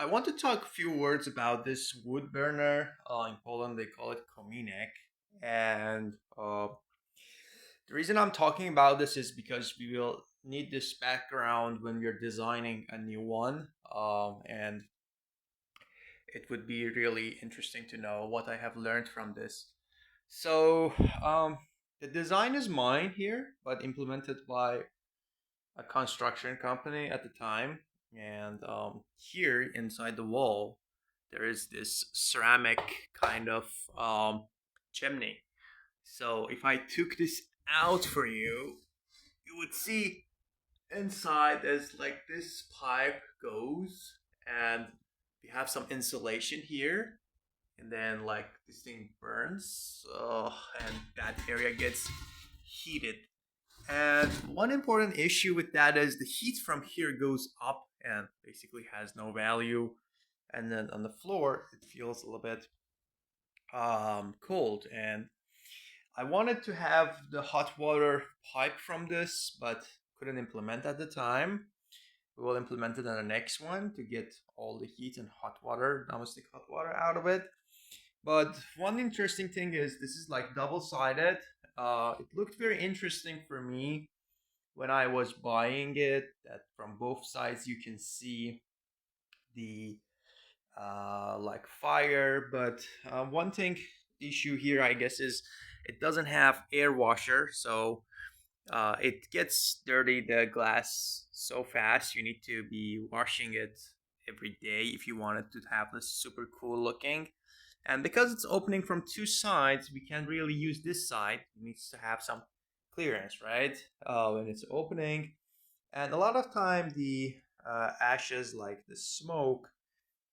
I want to talk a few words about this wood burner. In Poland, they call it kominek. And the reason I'm talking about this is because we will need this background when we're designing a new one. And it would be really interesting to know what I have learned from this. So, um, the design is mine here, but implemented by a construction company at the time. And here inside the wall, there is this ceramic kind of chimney. So if I took this out for you, you would see inside there's like this pipe goes, and we have some insulation here, and then like this thing burns, and that area gets heated. And one important issue with that is the heat from here goes up and basically has no value. And then on the floor, it feels a little bit cold. And I wanted to have the hot water pipe from this, but couldn't implement at the time. We will implement it on the next one to get all the heat and hot water, domestic hot water out of it. But one interesting thing is this is like double sided. It looked very interesting for me when I was buying it, that from both sides you can see the like fire. But one thing issue here, I guess, is it doesn't have air washer, so it gets dirty the glass so fast. You need to be washing it every day if you want it to have this super cool looking. And because it's opening from two sides, we can't really use this side. It needs to have some clearance, right? When it's opening. And a lot of time the ashes, like the smoke,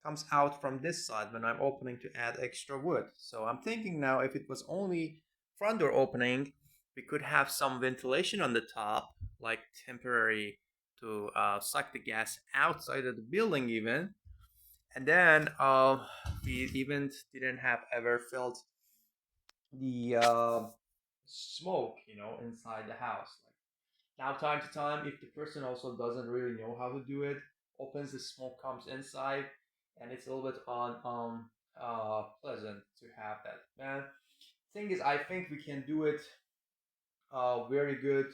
comes out from this side when I'm opening to add extra wood. So I'm thinking now if it was only front door opening, we could have some ventilation on the top, like temporary to suck the gas outside of the building even. And then we even didn't have ever felt the smoke, inside the house. Like now, time to time, if the person also doesn't really know how to do it, opens the smoke comes inside, and it's a little bit pleasant to have that. Man, thing is, I think we can do it very good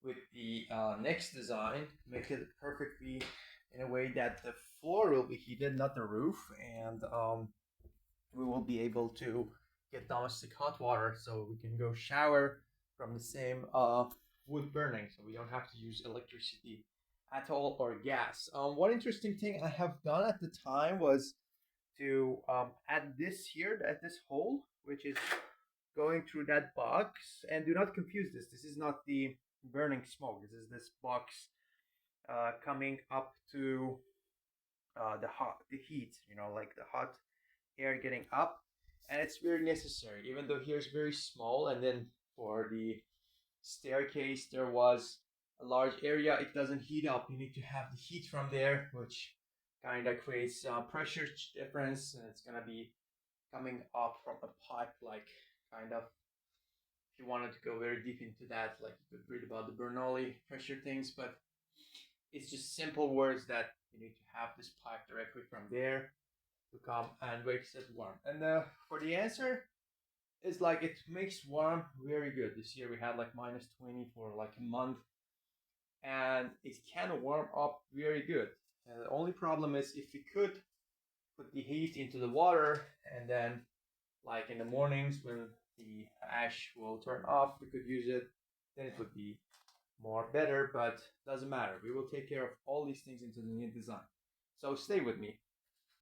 with the next design. Make it perfectly in a way that the floor will be heated, not the roof, and we will be able to get domestic hot water so we can go shower from the same wood burning, so we don't have to use electricity at all or gas. One interesting thing I have done at the time was to add this here at this hole, which is going through that box. And do not confuse this. This is not the burning smoke. This is this box coming up to the heat. Like the hot air getting up, and it's very necessary. Even though here's very small, and then for the staircase there was a large area, it doesn't heat up. You need to have the heat from there, which kind of creates pressure difference, and it's gonna be coming up from a pipe, like kind of. If you wanted to go very deep into that, like you could read about the Bernoulli pressure things, but it's just simple words that you need to have this pipe directly from there to come and makes it warm. And for the answer, it's like it makes warm very good. This year we had like -20 for like a month, and it can warm up very good. And the only problem is if we could put the heat into the water, and then like in the mornings when the ash will turn off, we could use it, then it would be more better, but doesn't matter. We will take care of all these things into the new design. So stay with me.